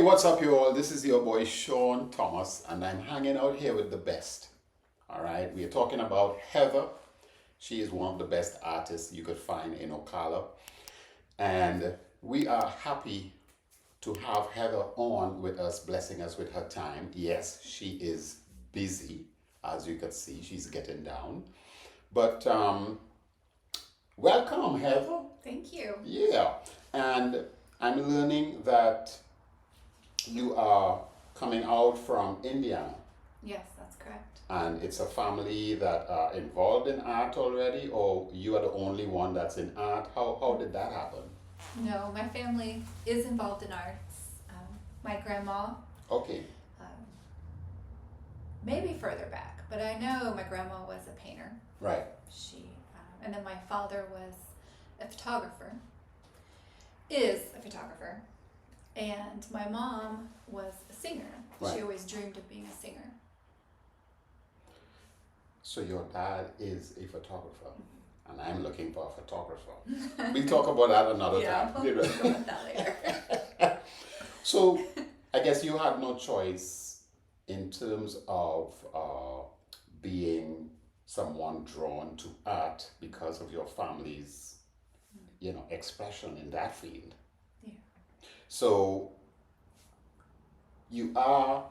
what's up, you all? This is your boy Sean Thomas, and I'm hanging out here with the best. All right, we are talking about Heather. She is one of the best artists you could find in Ocala, and we are happy to have Heather on with us, blessing us with her time. Yes, she is busy, as you can see, she's getting down. But welcome, Heather. Thank you. Yeah, and I'm learning that you are coming out from Indiana, Yes, that's correct. and it's a family that are involved in art already, or you are the only one that's in art. How did that happen? No, my family is involved in arts. My grandma, Okay, um, maybe further back, but I know my grandma was a painter. right, And then my father was a photographer, is a photographer, and my mom was a singer. Right. She always dreamed of being a singer. so your dad is a photographer, and I'm looking for a photographer. We'll talk about that another Yeah, time. we'll talk about that later. So I guess you had no choice in terms of being someone drawn to art because of your family's, expression in that field. Yeah. So you are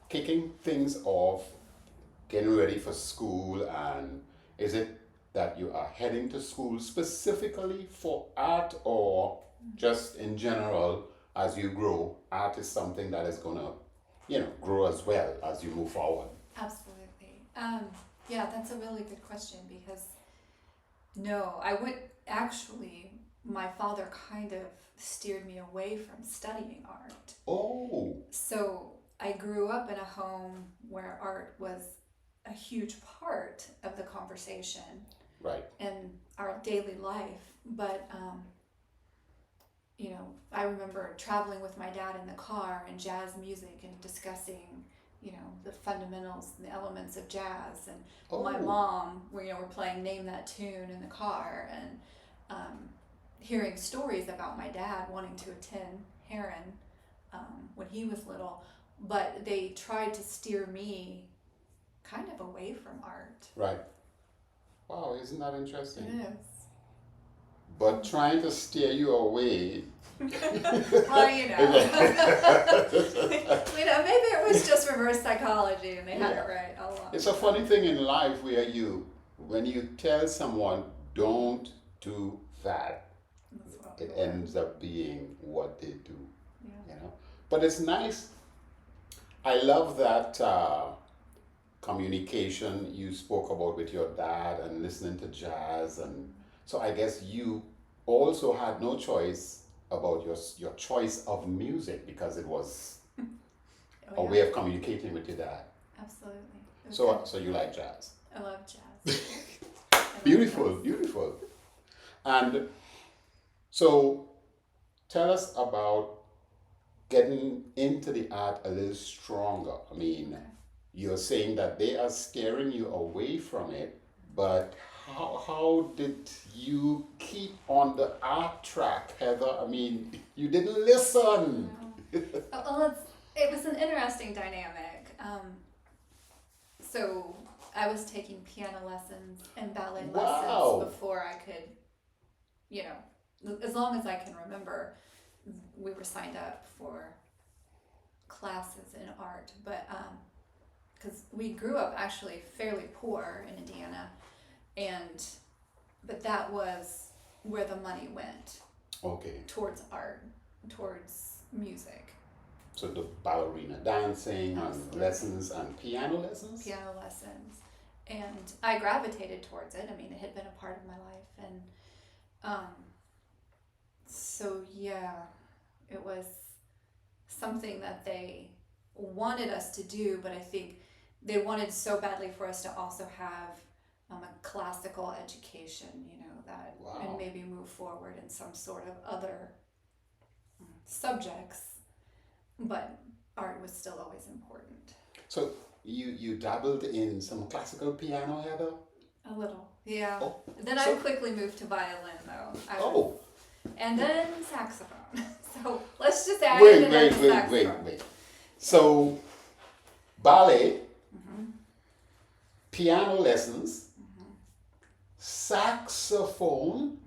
kicking things off, getting ready for school, and is it that you are heading to school specifically for art, or just in general, as you grow, art is something that is gonna, grow as well as you move forward? Absolutely. Yeah, that's a really good question because no, I would actually, my father kind of steered me away from studying art. Oh, So I grew up in a home where art was a huge part of the conversation right, in our daily life. But, I remember traveling with my dad in the car and jazz music and discussing, the fundamentals and the elements of jazz. And my Oh. mom, we're playing Name That Tune in the car and hearing stories about my dad wanting to attend Heron when he was little. But they tried to steer me kind of away from art. right. Wow, isn't that It interesting? is. But trying to steer you away. Well, maybe it was just reverse psychology and they had it right all along. It's a funny thing in life where when you tell someone, don't do that, That's what it we were. ends up being what they do, Yeah. But it's nice. I love that communication you spoke about with your dad and listening to jazz. And so I guess you also had no choice about your choice of music because it was Oh, a yeah. way of communicating with your dad. Absolutely. It was So good. so you like jazz. I love jazz. I love Beautiful, jazz. beautiful. And so tell us about getting into the art a little stronger. I mean, you're saying that they are scaring you away from it, but how did you keep on the art track, Heather? I mean, you didn't listen. Well, it was an interesting dynamic. So I was taking piano lessons and ballet Wow. lessons before I could, as long as I can remember, we were signed up for classes in art. But because we grew up actually fairly poor in Indiana, but that was where the money went Okay, towards art, towards music. so the ballerina dancing and Absolutely. lessons and piano lessons? Piano lessons, and I gravitated towards it. I mean, it had been a part of my life, and so yeah, it was something that they wanted us to do, but I think they wanted so badly for us to also have a classical education, that Wow. and maybe move forward in some sort of other subjects, but art was still always important. So you dabbled in some classical piano, Heather? A little, yeah. Oh, Then so- I quickly moved to violin, though. Oh, and then saxophone. So let's just add in the saxophone. Wait. So ballet, piano lessons, saxophone,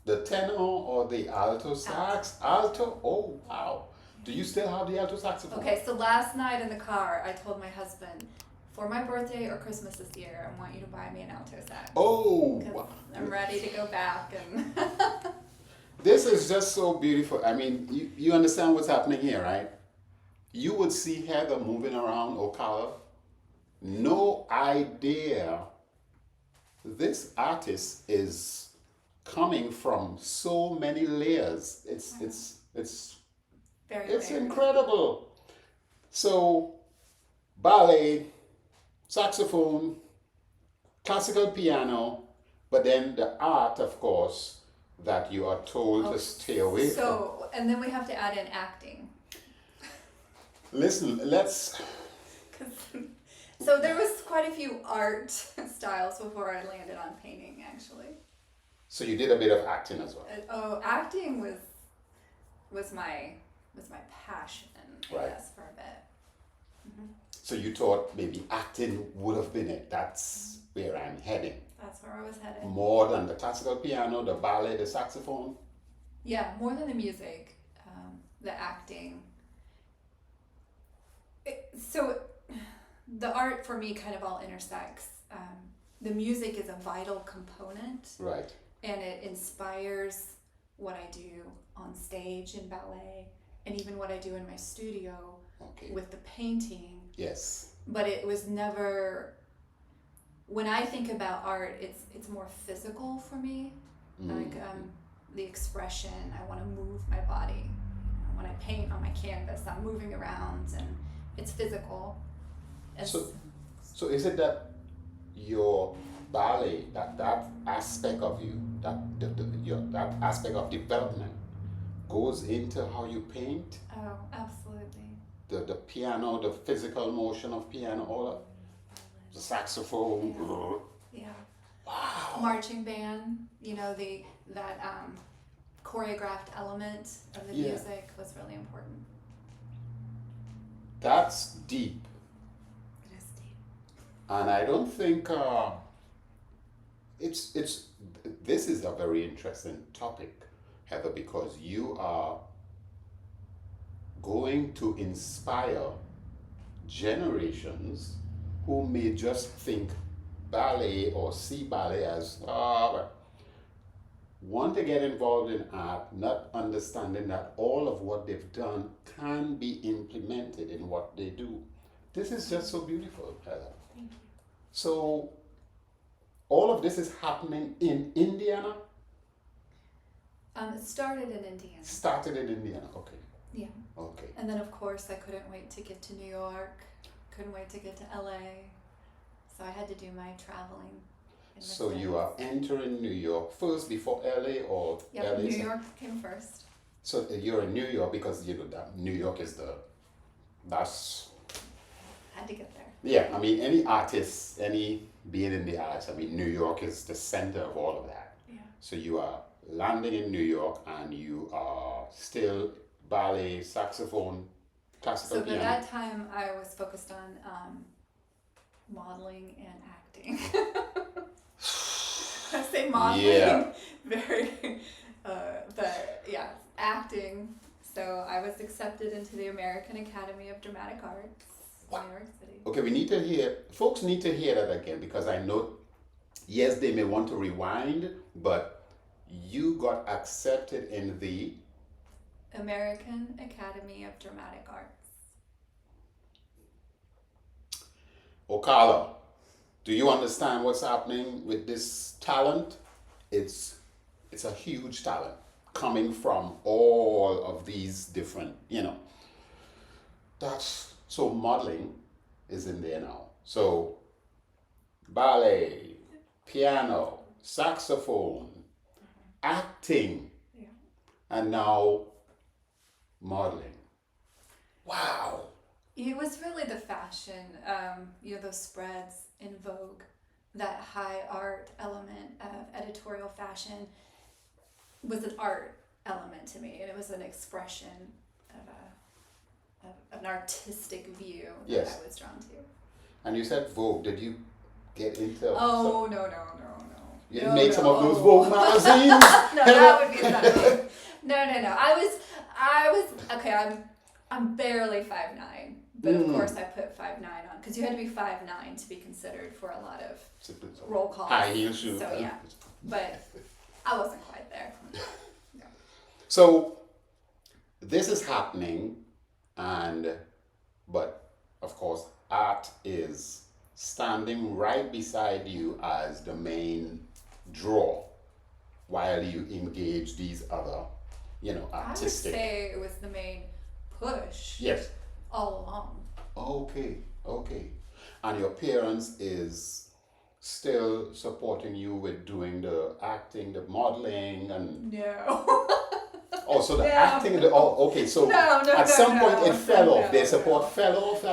the tenor or the alto sax? Alto? Oh, wow. Do you still have the alto saxophone? Okay, so last night in the car, I told my husband, for my birthday or Christmas this year, I want you to buy me an alto sax. Oh, 'Cause I'm ready to go back and. This is just so beautiful. I mean, you understand what's happening here, right? You would see Heather moving around Ocala. No idea this artist is coming from so many layers. It's Very incredible. So ballet, saxophone, classical piano, but then the art, of course, that you are told to stay away from. So, and then we have to add in acting. Listen, let's. So there was quite a few art styles before I landed on painting, actually. So you did a bit of acting as well. Acting was my passion, I guess, for a bit. So you thought maybe acting would have been it. That's where I'm heading. That's where I was headed. More than the classical piano, the ballet, the saxophone. Yeah, more than the music, the acting. So the art for me kind of all intersects. The music is a vital component. Right. And it inspires what I do on stage in ballet and even what I do in my studio with the painting. Yes. But it was never, when I think about art, it's more physical for me. Like the expression, I want to move my body. When I paint on my canvas, I'm moving around and it's physical. So is it that your ballet, that aspect of you, that aspect of development goes into how you paint? Oh, absolutely. The piano, the physical motion of piano, all of the saxophone. Yeah. Wow. Marching band, that choreographed element of the music was really important. That's deep. It is deep. And I don't think this is a very interesting topic, Heather, because you are going to inspire generations who may just think ballet or see ballet as want to get involved in art, not understanding that all of what they've done can be implemented in what they do. This is just so beautiful, Heather. Thank you. So all of this is happening in Indiana? It started in Indiana. Started in Indiana, okay. Yeah. Okay. And then, of course, I couldn't wait to get to New York, couldn't wait to get to LA, so I had to do my traveling. So you are entering New York first before LA or LA? LA? New York came first. So you're in New York because that New York is that's... Had to get there. Yeah, I mean, any artist, being in the arts, I mean, New York is the center of all of that. Yeah. So you are landing in New York and you are still ballet, saxophone, classical piano. So by that time, I was focused on modeling and acting. I say modeling very, but yeah, acting. So I was accepted into the American Academy of Dramatic Arts in New York City. Okay, folks need to hear that again, because I know, yes, they may want to rewind, but you got accepted in the American Academy of Dramatic Arts. Ocala, do you understand what's happening with this talent? It's a huge talent coming from all of these different, so modeling is in there now. So ballet, piano, saxophone, acting, and now modeling. Wow. It was really the fashion, those spreads in Vogue, that high art element of editorial fashion. was an art element to me, and it was an expression of an artistic view that Yes. I was drawn to. And you said Vogue. Did you get into? Oh, no. You didn't make some of those Vogue magazines? No, that would be something. No. I was okay. I'm barely 5'9", but of course I put 5'9" on because you had to be 5'9" to be considered for a lot of roll calls. High heel shoes. So yeah, but I wasn't quite there. No. So this is happening, but of course art is standing right beside you as the main draw while you engage these other, artistic. I would say it was the main push. Yes. All along. Okay. And your parents is still supporting you with doing the acting, the modeling, and No. also the No. acting. Okay. So No, at some no, point it fell no, off. Their support no. fell off. No,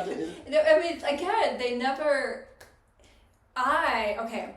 I mean, again, they never. Okay.